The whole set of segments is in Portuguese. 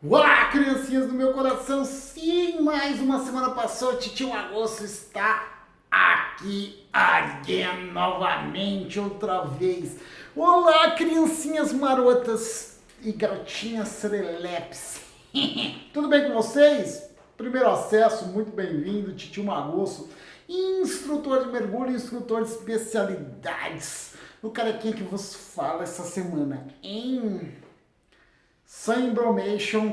Olá, criancinhas do meu coração! Sim, mais uma semana passou, Titio Agosto está aqui again, novamente, outra vez. Olá, criancinhas marotas e garotinhas serelepes. Tudo bem com vocês? Primeiro acesso, muito bem-vindo, Titio Agosto, instrutor de mergulho, instrutor de especialidades. O carequinha que vos fala essa semana em sem bromation,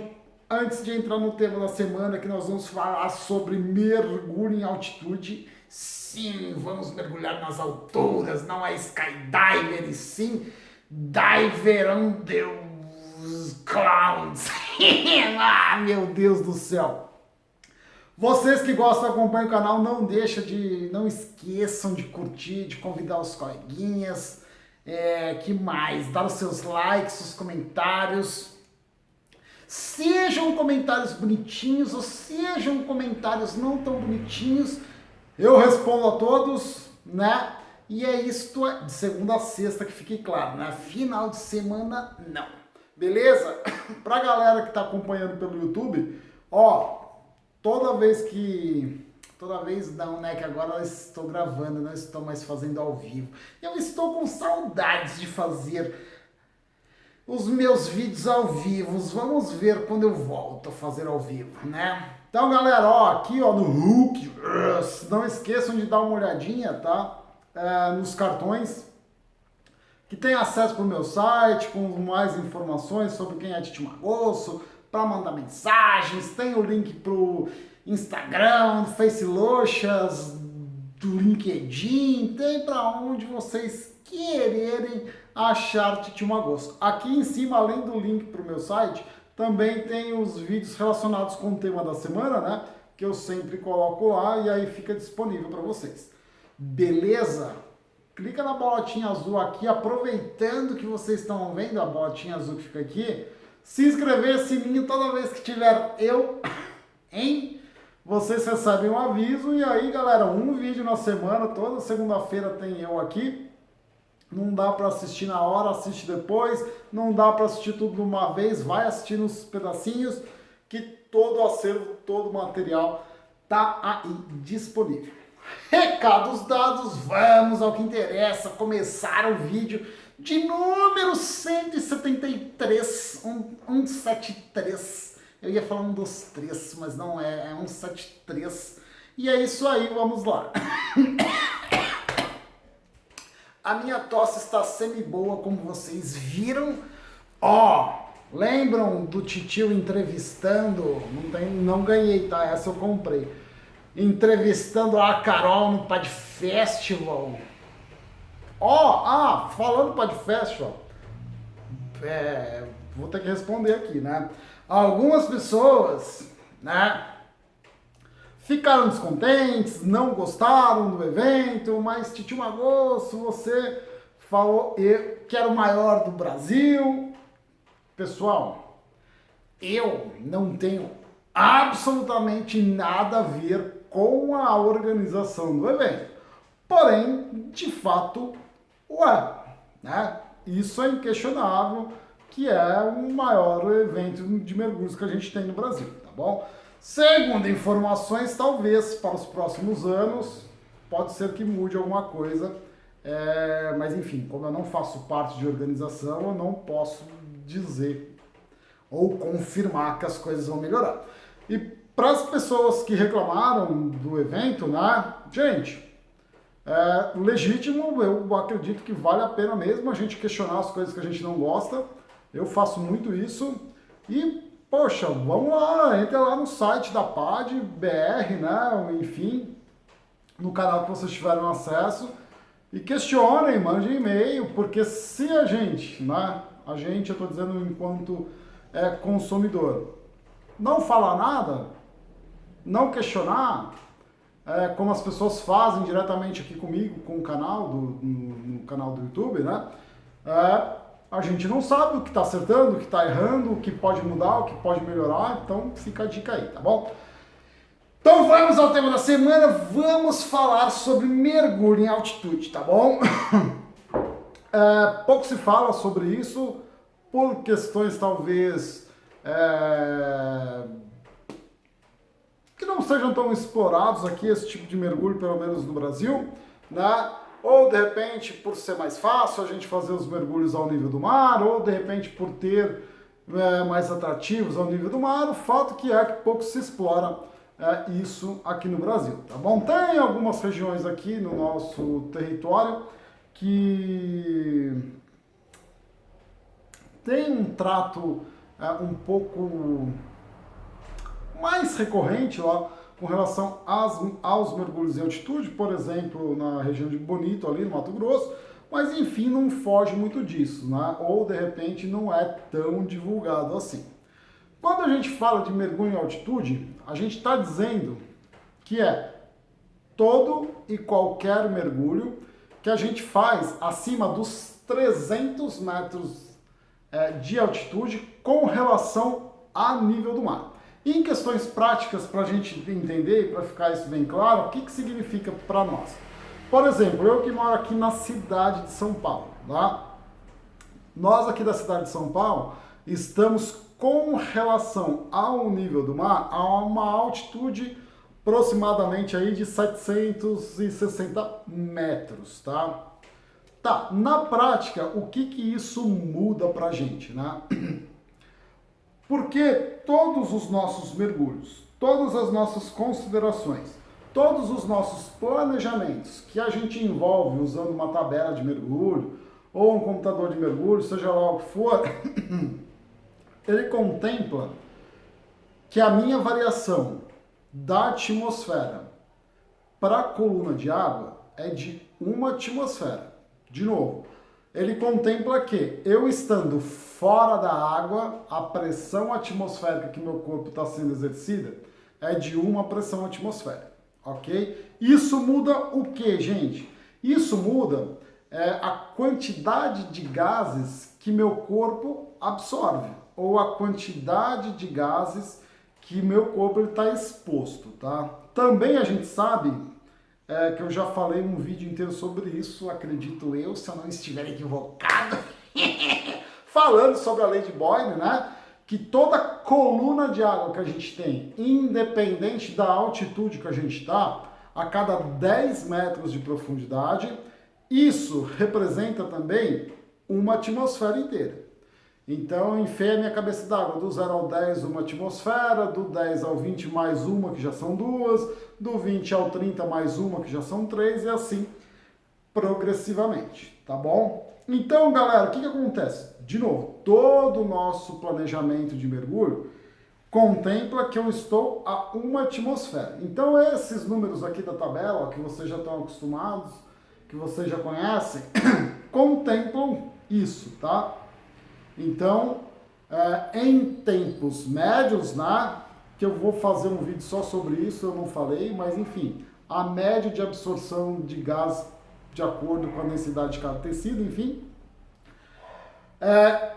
antes de entrar no tema da semana, que nós vamos falar sobre mergulho em altitude. Sim, vamos mergulhar nas alturas, não é skydiver, e sim diver on the clouds. Ah, meu Deus do céu! Vocês que gostam, acompanham o canal, não esqueçam de curtir, de convidar os coleguinhas, que mais? Dar os seus likes, os comentários. Sejam comentários bonitinhos ou sejam comentários não tão bonitinhos, eu respondo a todos, né? E é isto de segunda a sexta, que fique claro, né? Final de semana, não. Beleza? Pra galera que tá acompanhando pelo YouTube, ó, toda vez não, né? Que agora eu estou gravando, não estou mais fazendo ao vivo. Eu estou com saudades de fazer os meus vídeos ao vivo. Vamos ver quando eu volto a fazer ao vivo, né? Então, galera, ó, aqui ó, no Hulk, não esqueçam de dar uma olhadinha, tá? Nos cartões, que tem acesso pro meu site, com mais informações sobre quem é Titio Agosto, para mandar mensagens, tem o link pro Instagram, Face Lochas, do LinkedIn, tem para onde vocês quererem achar Titio Agosto. Aqui em cima, além do link para o meu site, também tem os vídeos relacionados com o tema da semana, né? Que eu sempre coloco lá e aí fica disponível para vocês. Beleza? Clica na bolinha azul aqui, aproveitando que vocês estão vendo a bolinha azul que fica aqui, se inscrever, sininho, toda vez que tiver eu, hein? Vocês recebem um aviso e aí, galera, um vídeo na semana, toda segunda-feira tem eu aqui. Não dá para assistir na hora, assiste depois. Não dá para assistir tudo de uma vez, vai assistir nos pedacinhos, que todo o acervo, todo o material tá aí disponível. Recados dados, vamos ao que interessa. Começar o vídeo de número 173, 173. Eu ia falar 123, mas não é 173. E é isso aí, vamos lá. A minha tosse está semi-boa, como vocês viram. Ó, lembram do Titio entrevistando? Não ganhei, tá? Essa eu comprei. Entrevistando a Carol no Pod Festival. Ó, falando Pod Festival, vou ter que responder aqui, né? Algumas pessoas, né, ficaram descontentes, não gostaram do evento, mas Titio Agosto, você falou que era o maior do Brasil. Pessoal, eu não tenho absolutamente nada a ver com a organização do evento. Porém, de fato, né? Isso é inquestionável, que é o maior evento de mergulhos que a gente tem no Brasil, tá bom? Segundo informações, talvez para os próximos anos, pode ser que mude alguma coisa, mas enfim, como eu não faço parte de organização, eu não posso dizer ou confirmar que as coisas vão melhorar. E para as pessoas que reclamaram do evento, né, gente, legítimo, eu acredito que vale a pena mesmo a gente questionar as coisas que a gente não gosta. Eu faço muito isso e, poxa, vamos lá, entra lá no site da PAD BR, né, enfim, no canal que vocês tiveram acesso e questionem, mandem e-mail, porque se a gente, né, eu estou dizendo enquanto consumidor, não falar nada, não questionar, como as pessoas fazem diretamente aqui comigo, com o canal, no canal do YouTube, né, a gente não sabe o que está acertando, o que está errando, o que pode mudar, o que pode melhorar, então fica a dica aí, tá bom? Então vamos ao tema da semana, vamos falar sobre mergulho em altitude, tá bom? Pouco se fala sobre isso, por questões talvez sejam tão explorados aqui esse tipo de mergulho, pelo menos no Brasil, né? Ou de repente por ser mais fácil a gente fazer os mergulhos ao nível do mar, ou de repente por ter mais atrativos ao nível do mar, o fato que é que pouco se explora isso aqui no Brasil, tá bom? Tem algumas regiões aqui no nosso território que tem um trato um pouco mais recorrente lá com relação aos mergulhos em altitude, por exemplo, na região de Bonito, ali no Mato Grosso, mas enfim, não foge muito disso, né? Ou de repente não é tão divulgado assim. Quando a gente fala de mergulho em altitude, a gente está dizendo que é todo e qualquer mergulho que a gente faz acima dos 300 metros de altitude com relação a nível do mar. E em questões práticas, para a gente entender e para ficar isso bem claro, o que significa para nós? Por exemplo, eu que moro aqui na cidade de São Paulo, tá? Nós aqui da cidade de São Paulo estamos com relação ao nível do mar a uma altitude aproximadamente aí de 760 metros, tá? Tá, na prática, o que isso muda pra gente, né? Porque todos os nossos mergulhos, todas as nossas considerações, todos os nossos planejamentos que a gente envolve usando uma tabela de mergulho ou um computador de mergulho, seja lá o que for, ele contempla que a minha variação da atmosfera para a coluna de água é de 1 atmosfera. De novo, ele contempla que eu estando fora da água, a pressão atmosférica que meu corpo está sendo exercida é de 1 pressão atmosférica, ok? Isso muda o que, gente? Isso muda a quantidade de gases que meu corpo absorve, ou a quantidade de gases que meu corpo está exposto, tá? Também a gente sabe que eu já falei um vídeo inteiro sobre isso, acredito eu, se eu não estiver equivocado, falando sobre a lei de Boyle, né? Que toda coluna de água que a gente tem, independente da altitude que a gente está, a cada 10 metros de profundidade, isso representa também uma atmosfera inteira. Então, enfiei a minha cabeça d'água, do 0 ao 10, uma atmosfera, do 10 ao 20 mais uma, que já são 2, do 20 ao 30 mais uma, que já são 3, e assim progressivamente, tá bom? Então, galera, o que acontece? De novo, todo o nosso planejamento de mergulho contempla que eu estou a 1 atmosfera. Então, esses números aqui da tabela, ó, que vocês já estão acostumados, que vocês já conhecem, contemplam isso, tá? Então, em tempos médios, né, que eu vou fazer um vídeo só sobre isso, eu não falei, mas enfim, a média de absorção de gás de acordo com a densidade de cada tecido, enfim,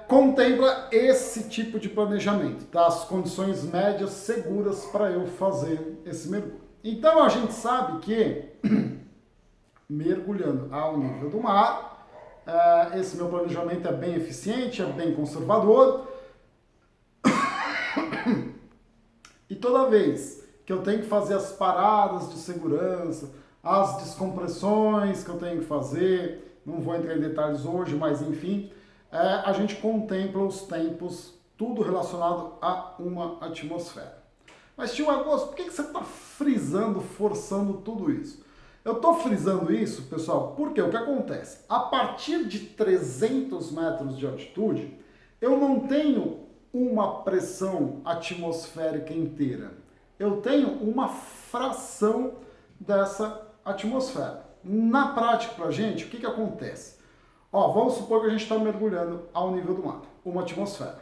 contempla esse tipo de planejamento, tá? As condições médias seguras para eu fazer esse mergulho. Então, a gente sabe que, mergulhando ao nível do mar, esse meu planejamento é bem eficiente, é bem conservador. E toda vez que eu tenho que fazer as paradas de segurança, as descompressões que eu tenho que fazer, não vou entrar em detalhes hoje, mas enfim, a gente contempla os tempos, tudo relacionado a 1 atmosfera. Mas, tio Agosto, por que você está frisando, forçando tudo isso? Eu estou frisando isso, pessoal, porque o que acontece? A partir de 300 metros de altitude, eu não tenho uma pressão atmosférica inteira. Eu tenho uma fração dessa atmosfera. Na prática, pra gente, o que acontece? Ó, vamos supor que a gente está mergulhando ao nível do mar, 1 atmosfera.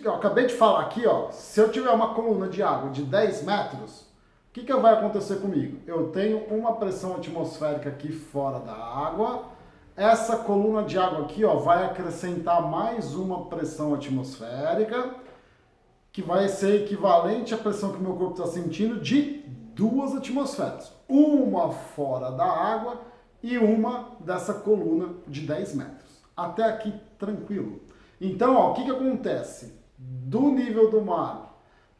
Eu acabei de falar aqui, ó, se eu tiver uma coluna de água de 10 metros, o que vai acontecer comigo? Eu tenho uma pressão atmosférica aqui fora da água. Essa coluna de água aqui, ó, vai acrescentar mais uma pressão atmosférica, que vai ser equivalente à pressão que o meu corpo está sentindo de 2 atmosferas. Uma fora da água e uma dessa coluna de 10 metros. Até aqui, tranquilo. Então, ó, o que acontece? Do nível do mar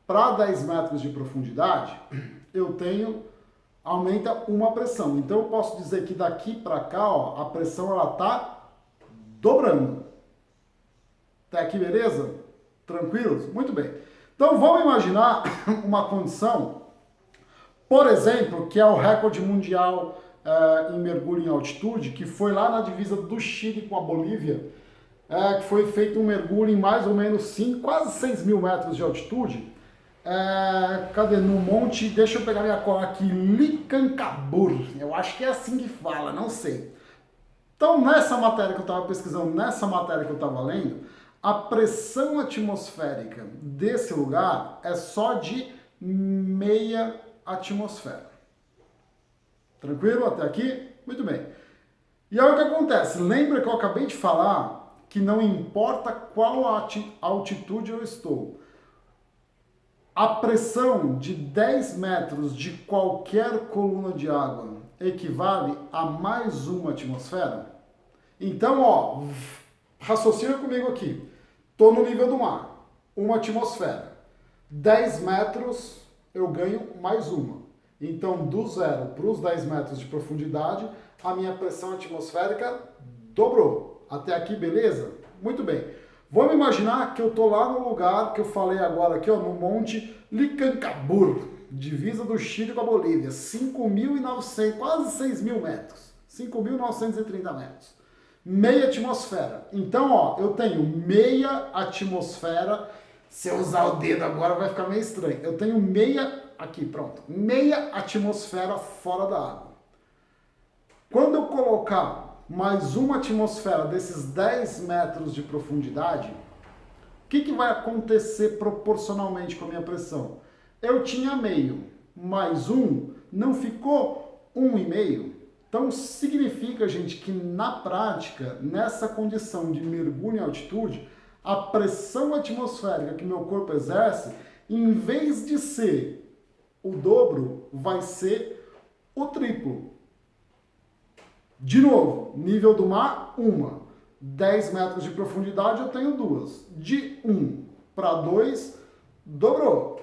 para 10 metros de profundidade, aumenta uma pressão. Então eu posso dizer que daqui para cá, ó, a pressão ela tá dobrando. Até aqui, beleza? Tranquilos? Muito bem. Então vamos imaginar uma condição, por exemplo, que é o recorde mundial em mergulho em altitude, que foi lá na divisa do Chile com a Bolívia, que foi feito um mergulho em mais ou menos quase 6 mil metros de altitude. Cadê? No monte, deixa eu pegar minha cola aqui, Licancabur, eu acho que é assim que fala, não sei. Então, nessa matéria que eu estava pesquisando, nessa matéria que eu estava lendo, a pressão atmosférica desse lugar é só de meia atmosfera. Tranquilo até aqui? Muito bem. E aí o que acontece? Lembra que eu acabei de falar que não importa qual altitude eu estou. A pressão de 10 metros de qualquer coluna de água equivale a mais uma atmosfera? Então, ó, raciocina comigo aqui. Estou no nível do mar, uma atmosfera. 10 metros eu ganho mais uma. Então, do 0 para os 10 metros de profundidade, a minha pressão atmosférica dobrou. Até aqui, beleza? Muito bem. Vamos imaginar que eu estou lá no lugar que eu falei agora aqui, ó, no Monte Licancabur, divisa do Chile com a Bolívia, 5.900, quase 6 mil metros, 5.930 metros, meia atmosfera. Então, ó, eu tenho meia atmosfera, se eu usar o dedo agora vai ficar meio estranho, eu tenho meia atmosfera fora da água. Quando eu colocar mais uma atmosfera desses 10 metros de profundidade, o que vai acontecer proporcionalmente com a minha pressão? Eu tinha meio, mais um, não ficou 1,5? Então significa, gente, que na prática, nessa condição de mergulho em altitude, a pressão atmosférica que meu corpo exerce, em vez de ser o dobro, vai ser o triplo. De novo, nível do mar, 1. 10 metros de profundidade eu tenho 2. De 1 para 2, dobrou.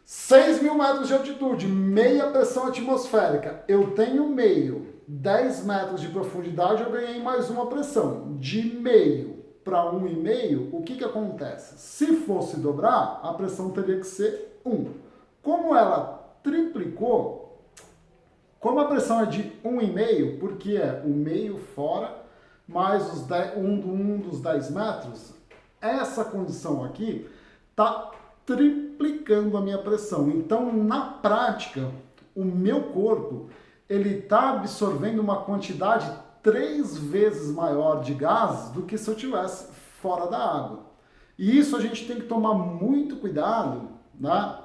6 mil metros de altitude, meia pressão atmosférica, eu tenho meio. 10 metros de profundidade eu ganhei mais uma pressão. De meio para 1,5, o que acontece? Se fosse dobrar, a pressão teria que ser 1. Como ela triplicou, como a pressão é de 1,5, porque é o meio fora, mais um dos 10 metros, essa condição aqui está triplicando a minha pressão. Então, na prática, o meu corpo ele está absorvendo uma quantidade 3 vezes maior de gases do que se eu estivesse fora da água. E isso a gente tem que tomar muito cuidado, né?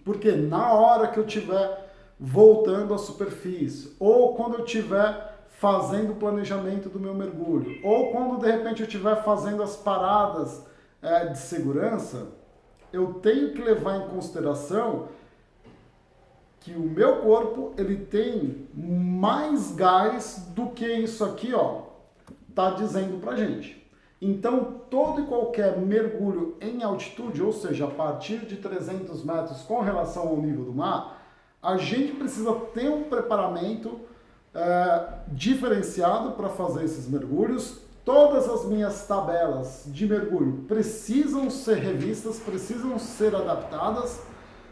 Porque na hora que eu estiver voltando à superfície, ou quando eu estiver fazendo o planejamento do meu mergulho, ou quando de repente eu estiver fazendo as paradas de segurança, eu tenho que levar em consideração que o meu corpo ele tem mais gás do que isso aqui, ó, tá dizendo pra gente. Então, todo e qualquer mergulho em altitude, ou seja, a partir de 300 metros com relação ao nível do mar, a gente precisa ter um preparamento diferenciado para fazer esses mergulhos. Todas as minhas tabelas de mergulho precisam ser revistas, precisam ser adaptadas,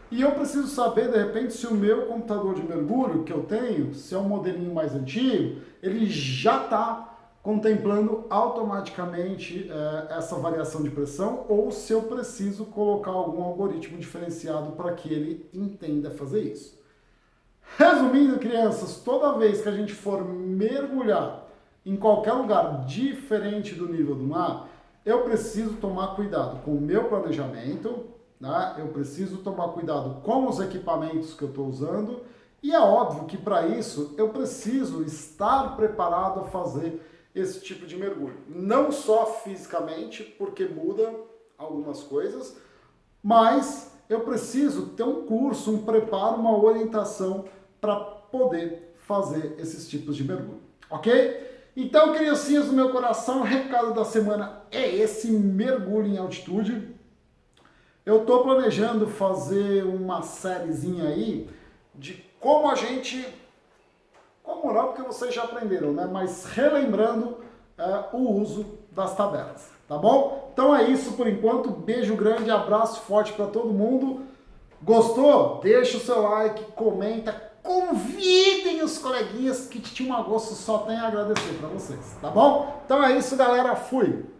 e eu preciso saber, de repente, se o meu computador de mergulho que eu tenho, se é um modelinho mais antigo, ele já está contemplando automaticamente essa variação de pressão, ou se eu preciso colocar algum algoritmo diferenciado para que ele entenda fazer isso. Resumindo, crianças, toda vez que a gente for mergulhar em qualquer lugar diferente do nível do mar, eu preciso tomar cuidado com o meu planejamento, né? Eu preciso tomar cuidado com os equipamentos que eu estou usando, e é óbvio que para isso eu preciso estar preparado a fazer esse tipo de mergulho. Não só fisicamente, porque muda algumas coisas, mas eu preciso ter um curso, um preparo, uma orientação para poder fazer esses tipos de mergulho, ok? Então, criancinhas do meu coração, o recado da semana é esse: mergulho em altitude. eu tô planejando fazer uma sériezinha aí de como a gente, como não, porque vocês já aprenderam, né? Mas relembrando o uso das tabelas, tá bom? Então é isso por enquanto, beijo grande, abraço forte para todo mundo. Gostou? Deixa o seu like, comenta, convidem os coleguinhas que Titio Agosto só tem a agradecer para vocês, tá bom? Então é isso, galera, fui!